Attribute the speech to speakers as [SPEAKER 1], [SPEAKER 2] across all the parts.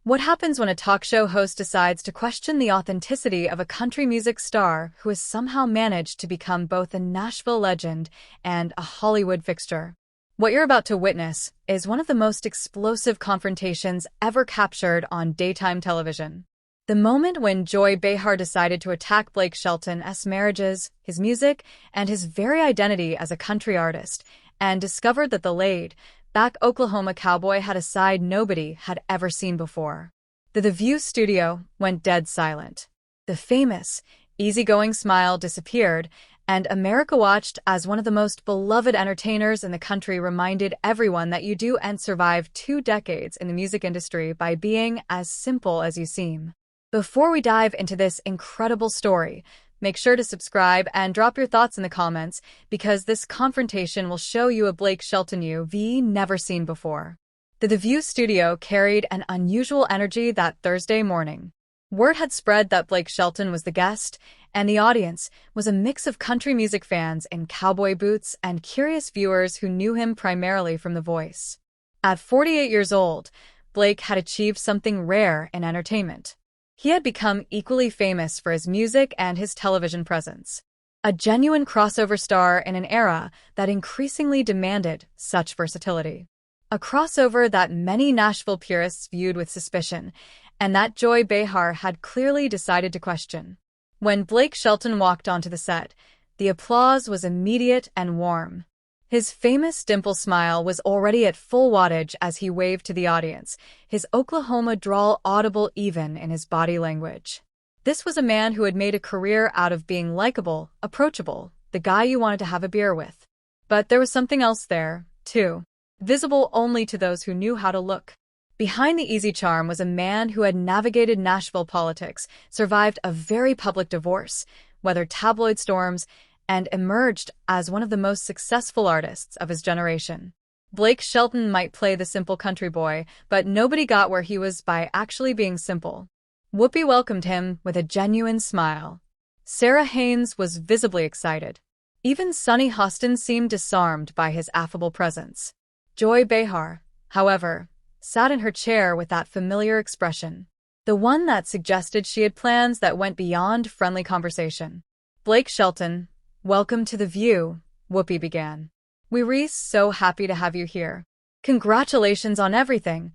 [SPEAKER 1] What happens when a talk show host decides to question the authenticity of a country music star who has somehow managed to become both a Nashville legend and a Hollywood fixture? What you're about to witness is one of the most explosive confrontations ever captured on daytime television. The moment when Joy Behar decided to attack Blake Shelton's marriages, his music, and his very identity as a country artist, and discovered that the laid-back Oklahoma cowboy had a side nobody had ever seen before. The View studio went dead silent. The famous, easygoing smile disappeared, and America watched as one of the most beloved entertainers in the country reminded everyone that you do and survive 2 decades in the music industry by being as simple as you seem. Before we dive into this incredible story, make sure to subscribe and drop your thoughts in the comments because this confrontation will show you a Blake Shelton you've never seen before. The View studio carried an unusual energy that Thursday morning. Word had spread that Blake Shelton was the guest, and the audience was a mix of country music fans in cowboy boots and curious viewers who knew him primarily from The Voice. At 48 years old, Blake had achieved something rare in entertainment. He had become equally famous for his music and his television presence. A genuine crossover star in an era that increasingly demanded such versatility. A crossover that many Nashville purists viewed with suspicion, and that Joy Behar had clearly decided to question. When Blake Shelton walked onto the set, the applause was immediate and warm. His famous dimple smile was already at full wattage as he waved to the audience, his Oklahoma drawl audible even in his body language. This was a man who had made a career out of being likable, approachable, the guy you wanted to have a beer with. But there was something else there, too, visible only to those who knew how to look. Behind the easy charm was a man who had navigated Nashville politics, survived a very public divorce, weathered tabloid storms, and emerged as one of the most successful artists of his generation. Blake Shelton might play the simple country boy, but nobody got where he was by actually being simple. Whoopi welcomed him with a genuine smile. Sarah Haynes was visibly excited. Even Sunny Hostin seemed disarmed by his affable presence. Joy Behar, however, sat in her chair with that familiar expression, the one that suggested she had plans that went beyond friendly conversation. Blake Shelton, welcome to The View, Whoopi began. We're so happy to have you here. Congratulations on everything.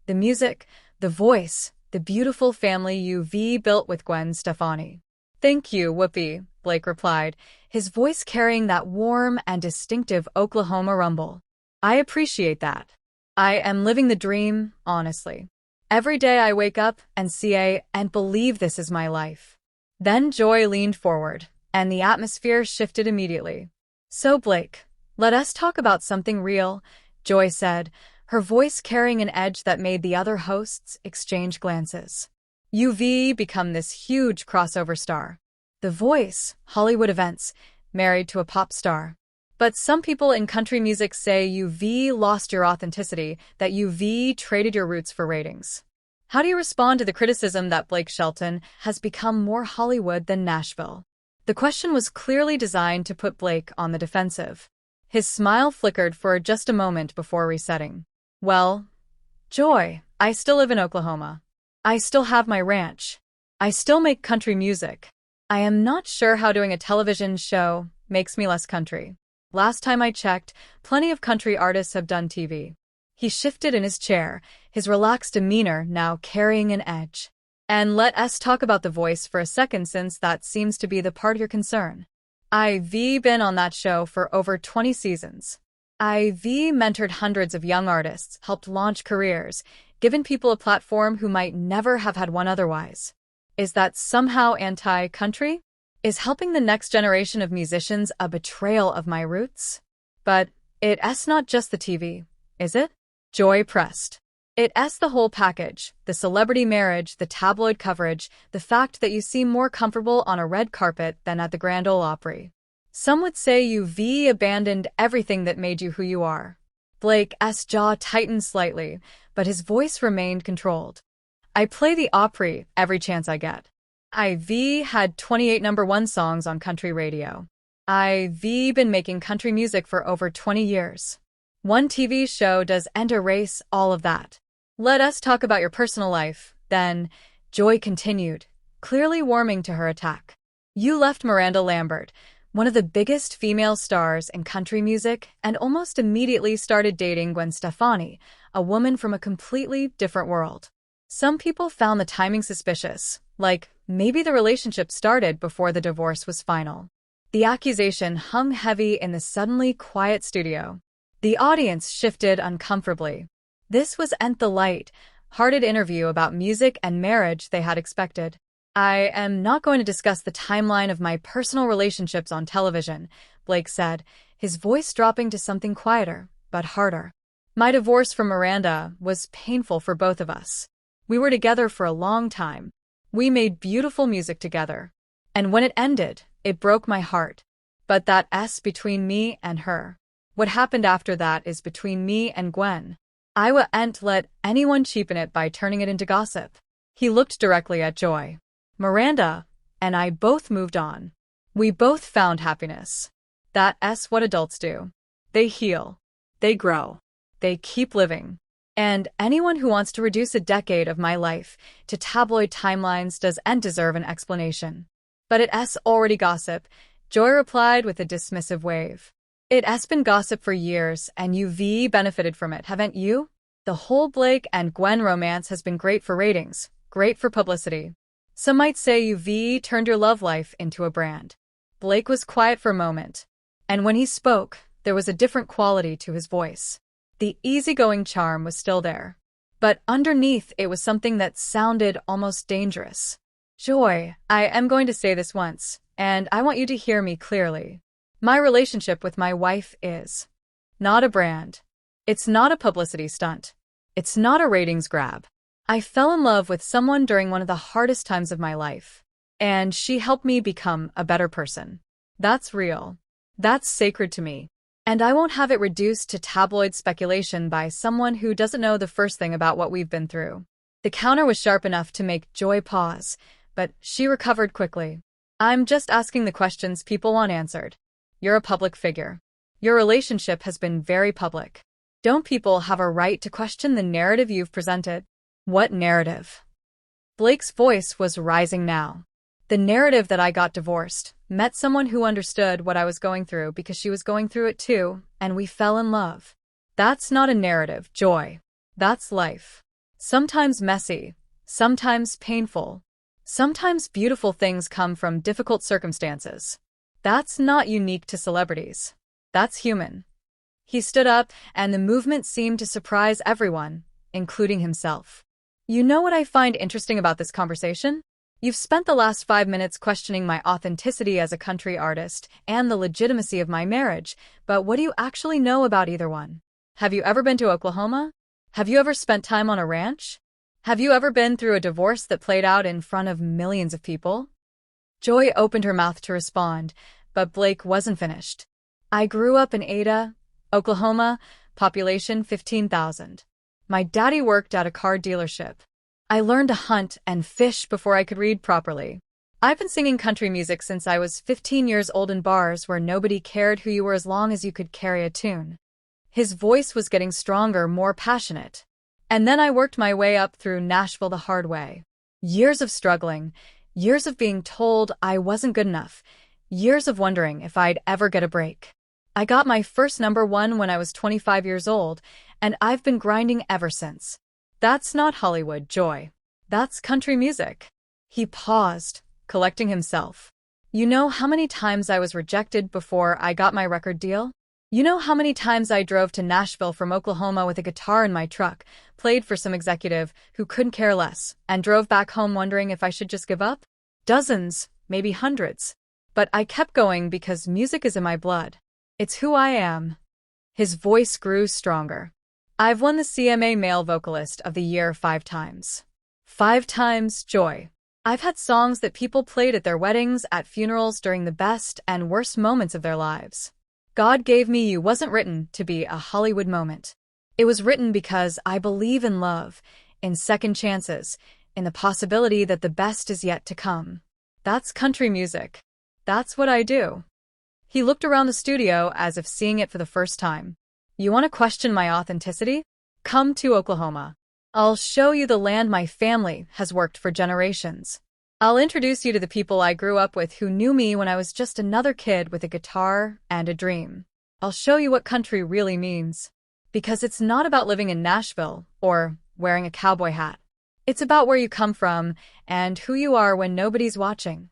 [SPEAKER 1] The music, the voice, the beautiful family you've built with Gwen Stefani. Thank you, Whoopi, Blake replied, his voice carrying that warm and distinctive Oklahoma rumble. I appreciate that. I am living the dream, honestly. Every day I wake up and and believe this is my life. Then Joy leaned forward, and the atmosphere shifted immediately. So Blake, let us talk about something real, Joy said, her voice carrying an edge that made the other hosts exchange glances. You've become this huge crossover star. The Voice, Hollywood events, married to a pop star. But some people in country music say you've lost your authenticity, that you've traded your roots for ratings. How do you respond to the criticism that Blake Shelton has become more Hollywood than Nashville? The question was clearly designed to put Blake on the defensive. His smile flickered for just a moment before resetting. Well, Joy, I still live in Oklahoma. I still have my ranch. I still make country music. I am not sure how doing a television show makes me less country. Last time I checked, plenty of country artists have done TV. He shifted in his chair, his relaxed demeanor now carrying an edge. And let us talk about The Voice for a second since that seems to be the part of your concern. I've been on that show for over 20 seasons. I've mentored hundreds of young artists, helped launch careers, given people a platform who might never have had one otherwise. Is that somehow anti-country? Is helping the next generation of musicians a betrayal of my roots? But it's not just the TV, is it? Joy pressed. It's the whole package, the celebrity marriage, the tabloid coverage, the fact that you seem more comfortable on a red carpet than at the Grand Ole Opry. Some would say you've abandoned everything that made you who you are. Blake's jaw tightened slightly, but his voice remained controlled. I play the Opry every chance I get. I've had 28 #1 songs on country radio. I've been making country music for over 20 years. One TV show does end erase all of that. Let us talk about your personal life. Then, Joy continued, clearly warming to her attack. You left Miranda Lambert, one of the biggest female stars in country music, and almost immediately started dating Gwen Stefani, a woman from a completely different world. Some people found the timing suspicious, like maybe the relationship started before the divorce was final. The accusation hung heavy in the suddenly quiet studio. The audience shifted uncomfortably. This wasn't the light-hearted interview about music and marriage they had expected. I am not going to discuss the timeline of my personal relationships on television, Blake said, his voice dropping to something quieter, but harder. My divorce from Miranda was painful for both of us. We were together for a long time. We made beautiful music together. And when it ended, it broke my heart. But that S between me and her. What happened after that is between me and Gwen. I wouldn't let anyone cheapen it by turning it into gossip. He looked directly at Joy. Miranda and I both moved on. We both found happiness. That's what adults do. They heal. They grow. They keep living. And anyone who wants to reduce a decade of my life to tabloid timelines doesn't deserve an explanation. But it's already gossip, Joy replied with a dismissive wave. It's been gossip for years, and you've benefited from it, haven't you? The whole Blake and Gwen romance has been great for ratings, great for publicity. Some might say you've turned your love life into a brand. Blake was quiet for a moment, and when he spoke, there was a different quality to his voice. The easygoing charm was still there, but underneath it was something that sounded almost dangerous. Joy, I am going to say this once, and I want you to hear me clearly. My relationship with my wife is not a brand. It's not a publicity stunt. It's not a ratings grab. I fell in love with someone during one of the hardest times of my life, and she helped me become a better person. That's real. That's sacred to me. And I won't have it reduced to tabloid speculation by someone who doesn't know the first thing about what we've been through. The counter was sharp enough to make Joy pause, but she recovered quickly. I'm just asking the questions people want answered. You're a public figure. Your relationship has been very public. Don't people have a right to question the narrative you've presented? What narrative? Blake's voice was rising now. The narrative that I got divorced, met someone who understood what I was going through because she was going through it too, and we fell in love. That's not a narrative, Joy. That's life. Sometimes messy, sometimes painful, sometimes beautiful things come from difficult circumstances. That's not unique to celebrities. That's human. He stood up, and the movement seemed to surprise everyone, including himself. You know what I find interesting about this conversation? You've spent the last 5 minutes questioning my authenticity as a country artist and the legitimacy of my marriage, but what do you actually know about either one? Have you ever been to Oklahoma? Have you ever spent time on a ranch? Have you ever been through a divorce that played out in front of millions of people? Joy opened her mouth to respond, but Blake wasn't finished. I grew up in Ada, Oklahoma, population 15,000. My daddy worked at a car dealership. I learned to hunt and fish before I could read properly. I've been singing country music since I was 15 years old in bars where nobody cared who you were as long as you could carry a tune. His voice was getting stronger, more passionate. And then I worked my way up through Nashville the hard way. Years of struggling, years of being told I wasn't good enough, years of wondering if I'd ever get a break. I got my first #1 when I was 25 years old, and I've been grinding ever since. That's not Hollywood, Joy. That's country music. He paused, collecting himself. You know how many times I was rejected before I got my record deal? You know how many times I drove to Nashville from Oklahoma with a guitar in my truck, played for some executive who couldn't care less, and drove back home wondering if I should just give up? Dozens, maybe hundreds. But I kept going because music is in my blood. It's who I am. His voice grew stronger. I've won the CMA Male Vocalist of the Year 5 times. 5 times, Joy. I've had songs that people played at their weddings, at funerals, during the best and worst moments of their lives. God Gave Me You wasn't written to be a Hollywood moment. It was written because I believe in love, in second chances, in the possibility that the best is yet to come. That's country music. That's what I do. He looked around the studio as if seeing it for the first time. You want to question my authenticity? Come to Oklahoma. I'll show you the land my family has worked for generations. I'll introduce you to the people I grew up with who knew me when I was just another kid with a guitar and a dream. I'll show you what country really means. Because it's not about living in Nashville or wearing a cowboy hat. It's about where you come from and who you are when nobody's watching.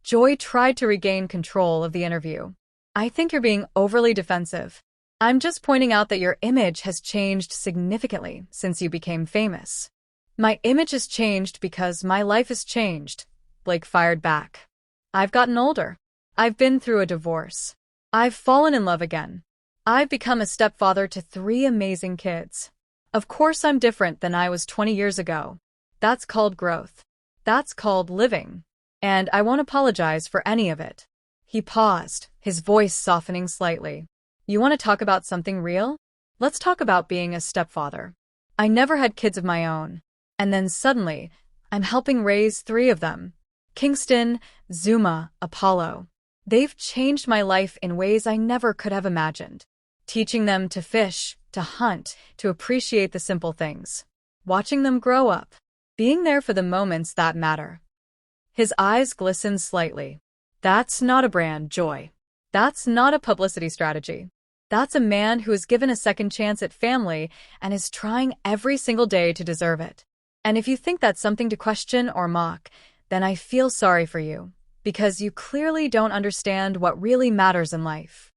[SPEAKER 1] Joy tried to regain control of the interview. I think you're being overly defensive. I'm just pointing out that your image has changed significantly since you became famous. My image has changed because my life has changed, Blake fired back. I've gotten older. I've been through a divorce. I've fallen in love again. I've become a stepfather to 3 amazing kids. Of course I'm different than I was 20 years ago. That's called growth. That's called living. And I won't apologize for any of it. He paused, his voice softening slightly. You want to talk about something real? Let's talk about being a stepfather. I never had kids of my own. And then suddenly, I'm helping raise 3 of them. Kingston, Zuma, Apollo. They've changed my life in ways I never could have imagined. Teaching them to fish, to hunt, to appreciate the simple things. Watching them grow up. Being there for the moments that matter. His eyes glistened slightly. That's not a brand, Joy. That's not a publicity strategy. That's a man who is given a second chance at family and is trying every single day to deserve it. And if you think that's something to question or mock, then I feel sorry for you, because you clearly don't understand what really matters in life.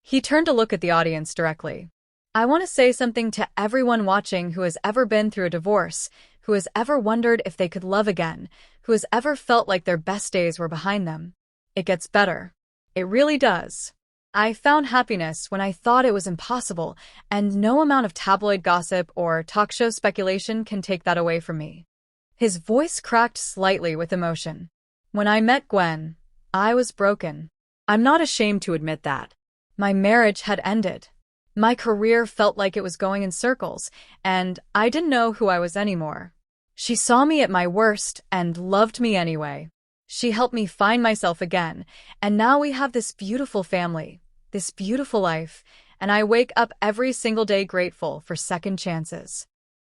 [SPEAKER 1] He turned to look at the audience directly. I want to say something to everyone watching who has ever been through a divorce, who has ever wondered if they could love again, who has ever felt like their best days were behind them. It gets better. It really does. I found happiness when I thought it was impossible, and no amount of tabloid gossip or talk show speculation can take that away from me. His voice cracked slightly with emotion. When I met Gwen, I was broken. I'm not ashamed to admit that. My marriage had ended. My career felt like it was going in circles, and I didn't know who I was anymore. She saw me at my worst and loved me anyway. She helped me find myself again, and now we have this beautiful family, this beautiful life, and I wake up every single day grateful for second chances.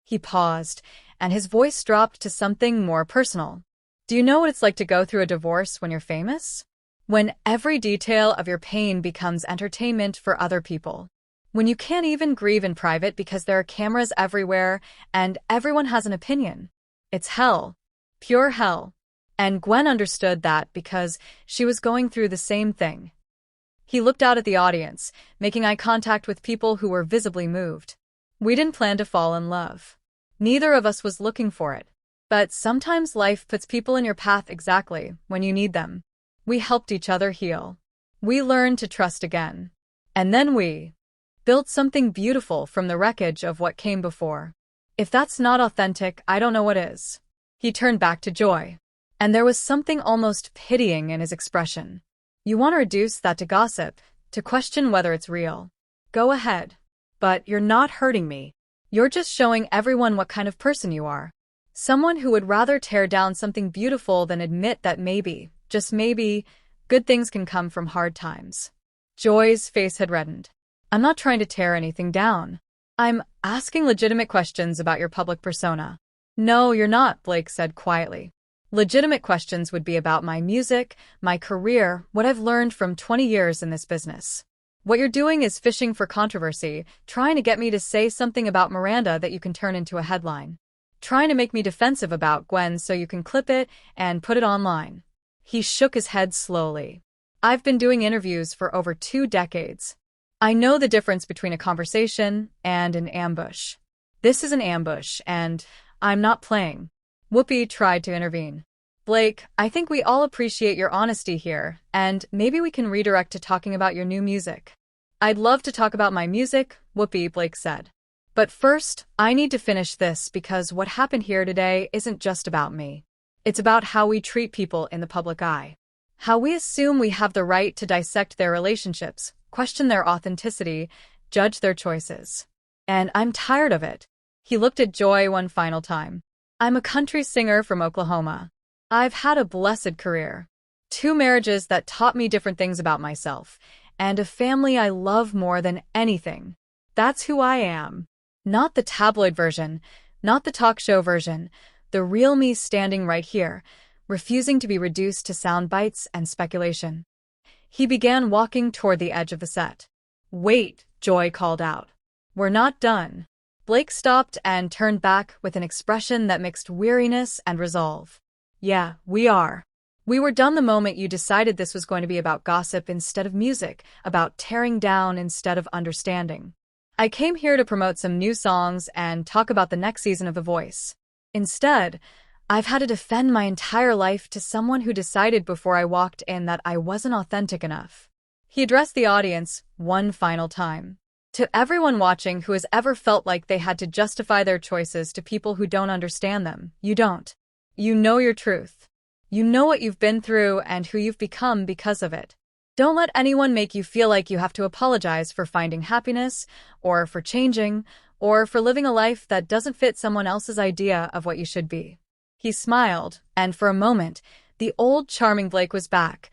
[SPEAKER 1] He paused, and his voice dropped to something more personal. Do you know what it's like to go through a divorce when you're famous? When every detail of your pain becomes entertainment for other people. When you can't even grieve in private because there are cameras everywhere and everyone has an opinion. It's hell. Pure hell. And Gwen understood that because she was going through the same thing. He looked out at the audience, making eye contact with people who were visibly moved. We didn't plan to fall in love. Neither of us was looking for it. But sometimes life puts people in your path exactly when you need them. We helped each other heal. We learned to trust again. And then we built something beautiful from the wreckage of what came before. If that's not authentic, I don't know what is. He turned back to Joy. And there was something almost pitying in his expression. You want to reduce that to gossip, to question whether it's real. Go ahead. But you're not hurting me. You're just showing everyone what kind of person you are. Someone who would rather tear down something beautiful than admit that maybe, just maybe, good things can come from hard times. Joy's face had reddened. I'm not trying to tear anything down. I'm asking legitimate questions about your public persona. No, you're not, Blake said quietly. Legitimate questions would be about my music, my career, what I've learned from 20 years in this business. What you're doing is fishing for controversy, trying to get me to say something about Miranda that you can turn into a headline. Trying to make me defensive about Gwen so you can clip it and put it online. He shook his head slowly. I've been doing interviews for over 2 decades. I know the difference between a conversation and an ambush. This is an ambush, and I'm not playing. Whoopi tried to intervene. Blake, I think we all appreciate your honesty here, and maybe we can redirect to talking about your new music. I'd love to talk about my music, Whoopi, Blake said. But first, I need to finish this because what happened here today isn't just about me. It's about how we treat people in the public eye. How we assume we have the right to dissect their relationships, question their authenticity, judge their choices. And I'm tired of it. He looked at Joy one final time. I'm a country singer from Oklahoma. I've had a blessed career. 2 marriages that taught me different things about myself, and a family I love more than anything. That's who I am. Not the tabloid version, Not the talk show version, the real me standing right here, refusing to be reduced to sound bites and speculation. He began walking toward the edge of the set. "Wait," Joy called out. "We're not done." Blake stopped and turned back with an expression that mixed weariness and resolve. "Yeah, we are. We were done the moment you decided this was going to be about gossip instead of music, about tearing down instead of understanding. I came here to promote some new songs and talk about the next season of The Voice. Instead, I've had to defend my entire life to someone who decided before I walked in that I wasn't authentic enough." He addressed the audience one final time. To everyone watching who has ever felt like they had to justify their choices to people who don't understand them, you don't. You know your truth. You know what you've been through and who you've become because of it. Don't let anyone make you feel like you have to apologize for finding happiness, or for changing, or for living a life that doesn't fit someone else's idea of what you should be. He smiled, and for a moment, the old charming Blake was back,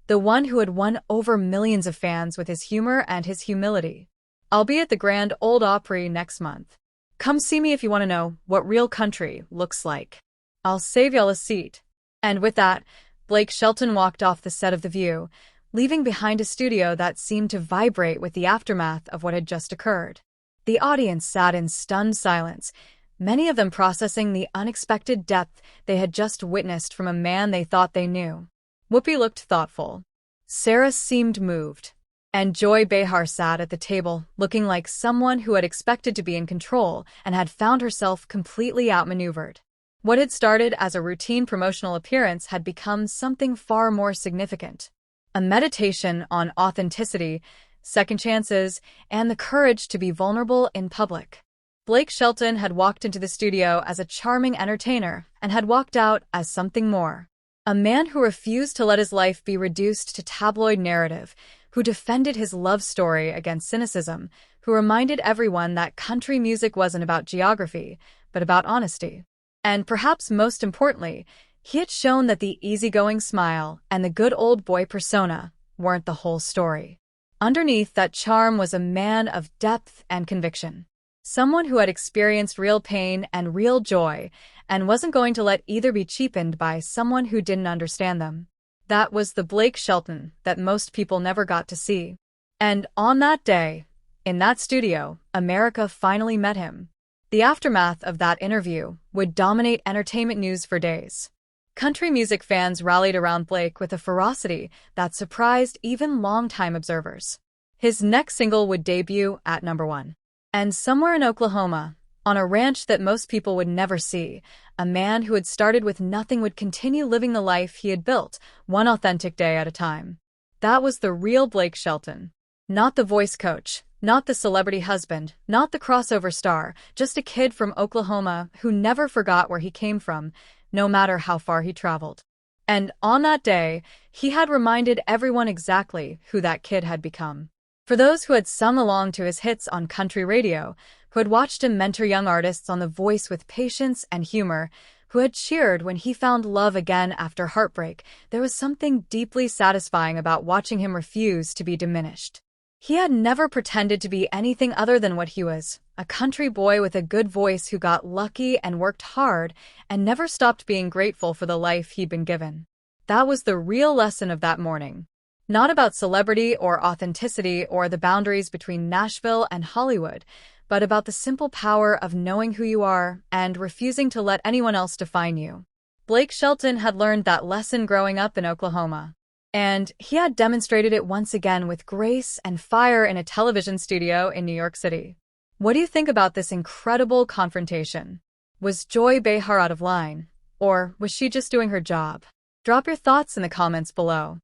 [SPEAKER 1] the one who had won over millions of fans with his humor and his humility. "I'll be at the Grand Ole Opry next month. Come see me if you want to know what real country looks like. I'll save y'all a seat." And with that, Blake Shelton walked off the set of The View, leaving behind a studio that seemed to vibrate with the aftermath of what had just occurred. The audience sat in stunned silence, many of them processing the unexpected depth they had just witnessed from a man they thought they knew. Whoopi looked thoughtful. Sarah seemed moved. And Joy Behar sat at the table, looking like someone who had expected to be in control and had found herself completely outmaneuvered. What had started as a routine promotional appearance had become something far more significant. A meditation on authenticity, second chances, and the courage to be vulnerable in public. Blake Shelton had walked into the studio as a charming entertainer and had walked out as something more. A man who refused to let his life be reduced to tabloid narrative, who defended his love story against cynicism, who reminded everyone that country music wasn't about geography, but about honesty. And perhaps most importantly, he had shown that the easygoing smile and the good old boy persona weren't the whole story. Underneath that charm was a man of depth and conviction. Someone who had experienced real pain and real joy and wasn't going to let either be cheapened by someone who didn't understand them. That was the Blake Shelton that most people never got to see. And on that day, in that studio, America finally met him. The aftermath of that interview would dominate entertainment news for days. Country music fans rallied around Blake with a ferocity that surprised even longtime observers. His next single would debut at #1. And somewhere in Oklahoma, on a ranch that most people would never see, a man who had started with nothing would continue living the life he had built, one authentic day at a time. That was the real Blake Shelton. Not the voice coach, not the celebrity husband, not the crossover star, just a kid from Oklahoma who never forgot where he came from, no matter how far he traveled. And on that day, he had reminded everyone exactly who that kid had become. For those who had sung along to his hits on country radio, who had watched him mentor young artists on The Voice with patience and humor, who had cheered when he found love again after heartbreak, there was something deeply satisfying about watching him refuse to be diminished. He had never pretended to be anything other than what he was, a country boy with a good voice who got lucky and worked hard and never stopped being grateful for the life he'd been given. That was the real lesson of that morning. Not about celebrity or authenticity or the boundaries between Nashville and Hollywood, but about the simple power of knowing who you are and refusing to let anyone else define you. Blake Shelton had learned that lesson growing up in Oklahoma. And he had demonstrated it once again with grace and fire in a television studio in New York City. What do you think about this incredible confrontation? Was Joy Behar out of line? Or was she just doing her job? Drop your thoughts in the comments below.